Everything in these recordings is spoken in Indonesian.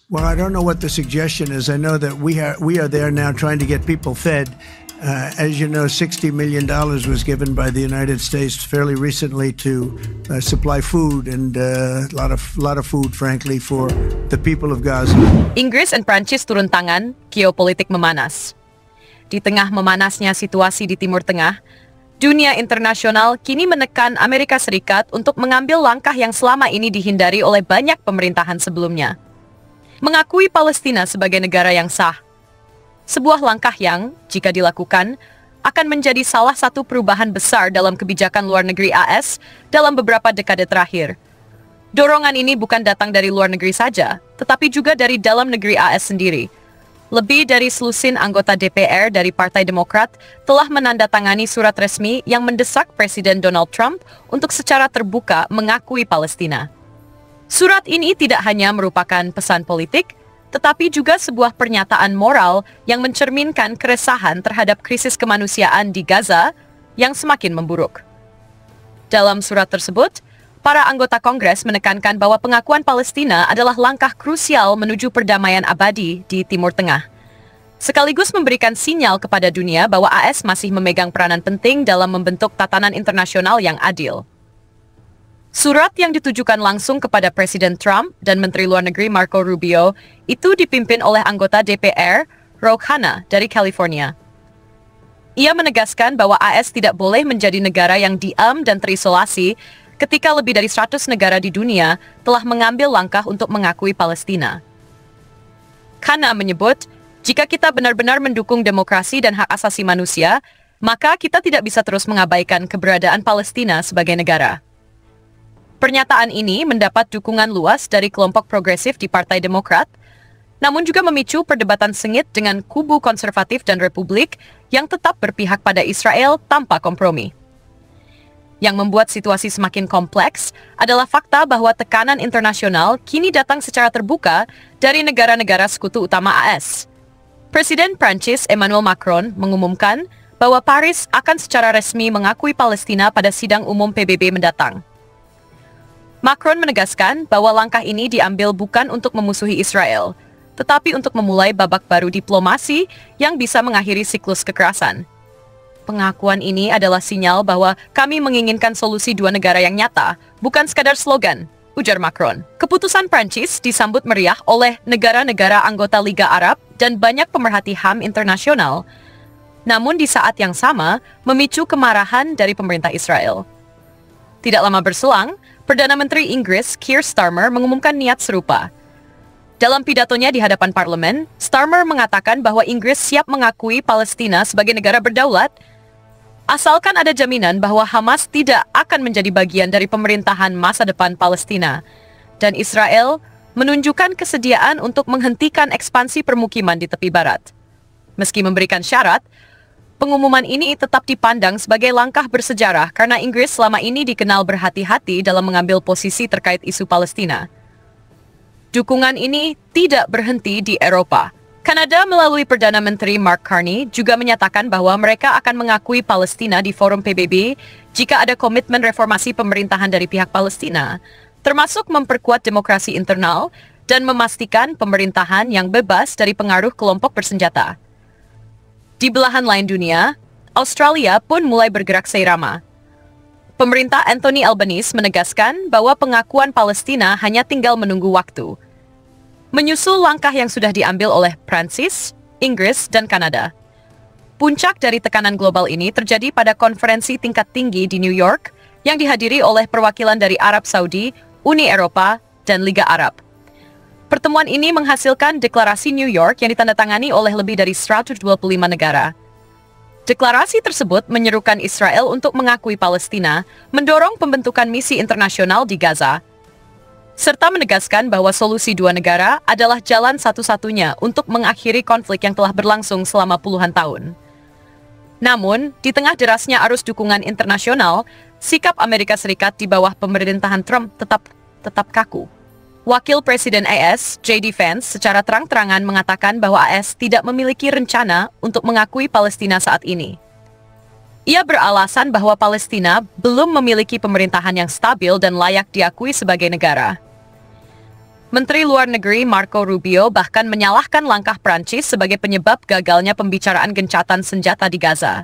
Well, I don't know what the suggestion is. I know that we are there now trying to get people fed. As you know, $60 million was given by the United States fairly recently to supply food and a lot of food, frankly, for the people of Gaza. Inggris dan Prancis turun tangan, geopolitik memanas. Di tengah memanasnya situasi di Timur Tengah, dunia internasional kini menekan Amerika Serikat untuk mengambil langkah yang selama ini dihindari oleh banyak pemerintahan sebelumnya. Mengakui Palestina sebagai negara yang sah. Sebuah langkah yang, jika dilakukan, akan menjadi salah satu perubahan besar dalam kebijakan luar negeri AS dalam beberapa dekade terakhir. Dorongan ini bukan datang dari luar negeri saja, tetapi juga dari dalam negeri AS sendiri. Lebih dari selusin anggota DPR dari Partai Demokrat telah menandatangani surat resmi yang mendesak Presiden Donald Trump untuk secara terbuka mengakui Palestina. Surat ini tidak hanya merupakan pesan politik, tetapi juga sebuah pernyataan moral yang mencerminkan keresahan terhadap krisis kemanusiaan di Gaza yang semakin memburuk. Dalam surat tersebut, para anggota Kongres menekankan bahwa pengakuan Palestina adalah langkah krusial menuju perdamaian abadi di Timur Tengah, sekaligus memberikan sinyal kepada dunia bahwa AS masih memegang peranan penting dalam membentuk tatanan internasional yang adil. Surat yang ditujukan langsung kepada Presiden Trump dan Menteri Luar Negeri Marco Rubio itu dipimpin oleh anggota DPR, Ro Khanna dari California. Ia menegaskan bahwa AS tidak boleh menjadi negara yang diam dan terisolasi ketika lebih dari 100 negara di dunia telah mengambil langkah untuk mengakui Palestina. Khanna menyebut, jika kita benar-benar mendukung demokrasi dan hak asasi manusia, maka kita tidak bisa terus mengabaikan keberadaan Palestina sebagai negara. Pernyataan ini mendapat dukungan luas dari kelompok progresif di Partai Demokrat, namun juga memicu perdebatan sengit dengan kubu konservatif dan Republik yang tetap berpihak pada Israel tanpa kompromi. Yang membuat situasi semakin kompleks adalah fakta bahwa tekanan internasional kini datang secara terbuka dari negara-negara sekutu utama AS. Presiden Prancis Emmanuel Macron mengumumkan bahwa Paris akan secara resmi mengakui Palestina pada sidang umum PBB mendatang. Macron menegaskan bahwa langkah ini diambil bukan untuk memusuhi Israel, tetapi untuk memulai babak baru diplomasi yang bisa mengakhiri siklus kekerasan. Pengakuan ini adalah sinyal bahwa kami menginginkan solusi dua negara yang nyata, bukan sekadar slogan, ujar Macron. Keputusan Prancis disambut meriah oleh negara-negara anggota Liga Arab dan banyak pemerhati HAM internasional, namun di saat yang sama memicu kemarahan dari pemerintah Israel. Tidak lama berselang, Perdana Menteri Inggris Keir Starmer mengumumkan niat serupa. Dalam pidatonya di hadapan parlemen, Starmer mengatakan bahwa Inggris siap mengakui Palestina sebagai negara berdaulat, asalkan ada jaminan bahwa Hamas tidak akan menjadi bagian dari pemerintahan masa depan Palestina, dan Israel menunjukkan kesediaan untuk menghentikan ekspansi permukiman di tepi barat. Meski memberikan syarat, pengumuman ini tetap dipandang sebagai langkah bersejarah karena Inggris selama ini dikenal berhati-hati dalam mengambil posisi terkait isu Palestina. Dukungan ini tidak berhenti di Eropa. Kanada melalui Perdana Menteri Mark Carney juga menyatakan bahwa mereka akan mengakui Palestina di forum PBB jika ada komitmen reformasi pemerintahan dari pihak Palestina, termasuk memperkuat demokrasi internal dan memastikan pemerintahan yang bebas dari pengaruh kelompok bersenjata. Di belahan lain dunia, Australia pun mulai bergerak seirama. Pemerintah Anthony Albanese menegaskan bahwa pengakuan Palestina hanya tinggal menunggu waktu, menyusul langkah yang sudah diambil oleh Prancis, Inggris, dan Kanada. Puncak dari tekanan global ini terjadi pada konferensi tingkat tinggi di New York yang dihadiri oleh perwakilan dari Arab Saudi, Uni Eropa, dan Liga Arab. Pertemuan ini menghasilkan deklarasi New York yang ditandatangani oleh lebih dari 125 negara. Deklarasi tersebut menyerukan Israel untuk mengakui Palestina, mendorong pembentukan misi internasional di Gaza, serta menegaskan bahwa solusi dua negara adalah jalan satu-satunya untuk mengakhiri konflik yang telah berlangsung selama puluhan tahun. Namun, di tengah derasnya arus dukungan internasional, sikap Amerika Serikat di bawah pemerintahan Trump tetap kaku. Wakil Presiden AS, J.D. Vance, secara terang-terangan mengatakan bahwa AS tidak memiliki rencana untuk mengakui Palestina saat ini. Ia beralasan bahwa Palestina belum memiliki pemerintahan yang stabil dan layak diakui sebagai negara. Menteri Luar Negeri Marco Rubio bahkan menyalahkan langkah Prancis sebagai penyebab gagalnya pembicaraan gencatan senjata di Gaza.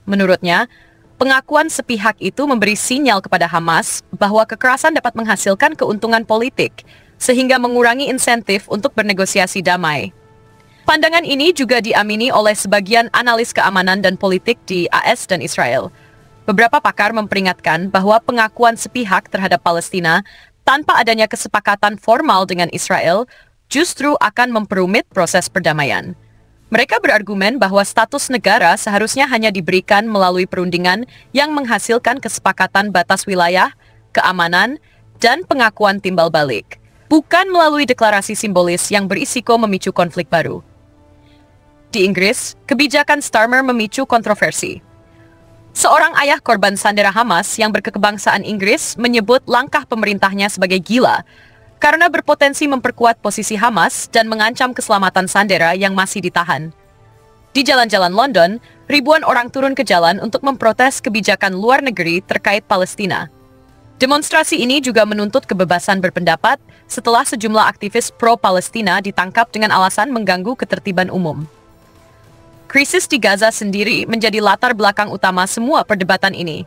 Menurutnya, pengakuan sepihak itu memberi sinyal kepada Hamas bahwa kekerasan dapat menghasilkan keuntungan politik, sehingga mengurangi insentif untuk bernegosiasi damai. Pandangan ini juga diamini oleh sebagian analis keamanan dan politik di AS dan Israel. Beberapa pakar memperingatkan bahwa pengakuan sepihak terhadap Palestina tanpa adanya kesepakatan formal dengan Israel justru akan memperumit proses perdamaian. Mereka berargumen bahwa status negara seharusnya hanya diberikan melalui perundingan yang menghasilkan kesepakatan batas wilayah, keamanan, dan pengakuan timbal balik, bukan melalui deklarasi simbolis yang berisiko memicu konflik baru. Di Inggris, kebijakan Starmer memicu kontroversi. Seorang ayah korban sandera Hamas yang berkebangsaan Inggris menyebut langkah pemerintahnya sebagai gila karena berpotensi memperkuat posisi Hamas dan mengancam keselamatan sandera yang masih ditahan. Di jalan-jalan London, ribuan orang turun ke jalan untuk memprotes kebijakan luar negeri terkait Palestina. Demonstrasi ini juga menuntut kebebasan berpendapat setelah sejumlah aktivis pro-Palestina ditangkap dengan alasan mengganggu ketertiban umum. Krisis di Gaza sendiri menjadi latar belakang utama semua perdebatan ini.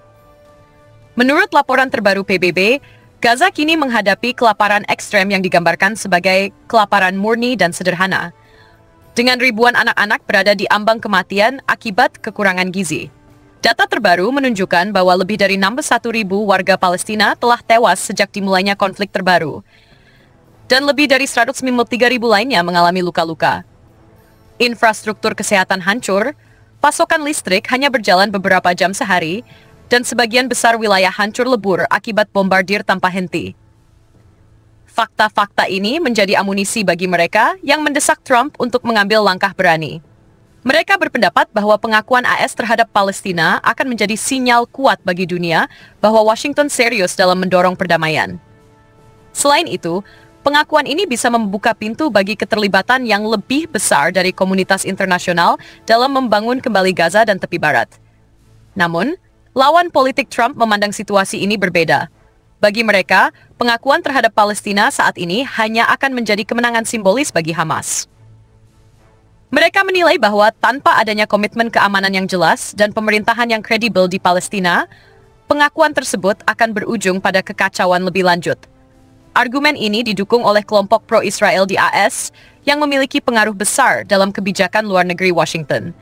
Menurut laporan terbaru PBB, Gaza kini menghadapi kelaparan ekstrem yang digambarkan sebagai kelaparan murni dan sederhana, dengan ribuan anak-anak berada di ambang kematian akibat kekurangan gizi. Data terbaru menunjukkan bahwa lebih dari 61.000 warga Palestina telah tewas sejak dimulainya konflik terbaru, dan lebih dari 153.000 lainnya mengalami luka-luka. Infrastruktur kesehatan hancur, pasokan listrik hanya berjalan beberapa jam sehari, dan sebagian besar wilayah hancur lebur akibat bombardir tanpa henti. Fakta-fakta ini menjadi amunisi bagi mereka yang mendesak Trump untuk mengambil langkah berani. Mereka berpendapat bahwa pengakuan AS terhadap Palestina akan menjadi sinyal kuat bagi dunia bahwa Washington serius dalam mendorong perdamaian. Selain itu, pengakuan ini bisa membuka pintu bagi keterlibatan yang lebih besar dari komunitas internasional dalam membangun kembali Gaza dan tepi barat. Namun, lawan politik Trump memandang situasi ini berbeda. Bagi mereka, pengakuan terhadap Palestina saat ini hanya akan menjadi kemenangan simbolis bagi Hamas. Mereka menilai bahwa tanpa adanya komitmen keamanan yang jelas dan pemerintahan yang kredibel di Palestina, pengakuan tersebut akan berujung pada kekacauan lebih lanjut. Argumen ini didukung oleh kelompok pro-Israel di AS yang memiliki pengaruh besar dalam kebijakan luar negeri Washington.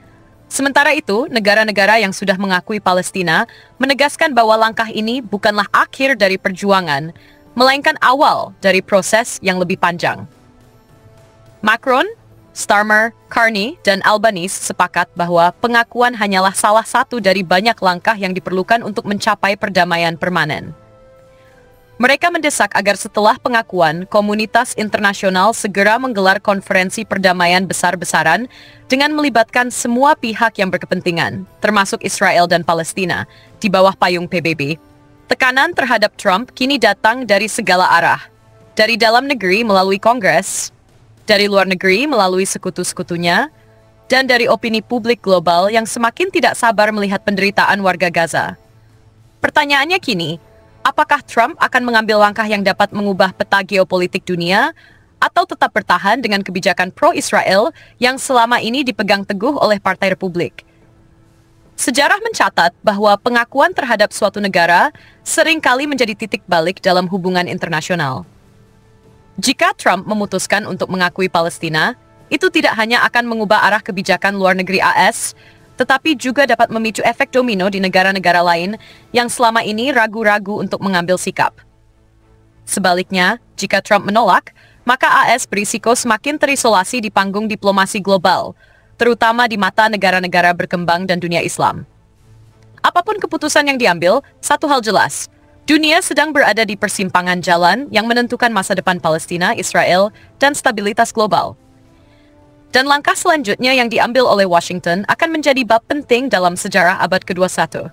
Sementara itu, negara-negara yang sudah mengakui Palestina menegaskan bahwa langkah ini bukanlah akhir dari perjuangan, melainkan awal dari proses yang lebih panjang. Macron, Starmer, Carney, dan Albanese sepakat bahwa pengakuan hanyalah salah satu dari banyak langkah yang diperlukan untuk mencapai perdamaian permanen. Mereka mendesak agar setelah pengakuan, komunitas internasional segera menggelar konferensi perdamaian besar-besaran dengan melibatkan semua pihak yang berkepentingan, termasuk Israel dan Palestina, di bawah payung PBB. Tekanan terhadap Trump kini datang dari segala arah, dari dalam negeri melalui Kongres, dari luar negeri melalui sekutu-sekutunya, dan dari opini publik global yang semakin tidak sabar melihat penderitaan warga Gaza. Pertanyaannya kini, apakah Trump akan mengambil langkah yang dapat mengubah peta geopolitik dunia, atau tetap bertahan dengan kebijakan pro-Israel yang selama ini dipegang teguh oleh Partai Republik? Sejarah mencatat bahwa pengakuan terhadap suatu negara seringkali menjadi titik balik dalam hubungan internasional. Jika Trump memutuskan untuk mengakui Palestina, itu tidak hanya akan mengubah arah kebijakan luar negeri AS, tetapi juga dapat memicu efek domino di negara-negara lain yang selama ini ragu-ragu untuk mengambil sikap. Sebaliknya, jika Trump menolak, maka AS berisiko semakin terisolasi di panggung diplomasi global, terutama di mata negara-negara berkembang dan dunia Islam. Apapun keputusan yang diambil, satu hal jelas, dunia sedang berada di persimpangan jalan yang menentukan masa depan Palestina, Israel, dan stabilitas global. Dan langkah selanjutnya yang diambil oleh Washington akan menjadi bab penting dalam sejarah abad ke-21.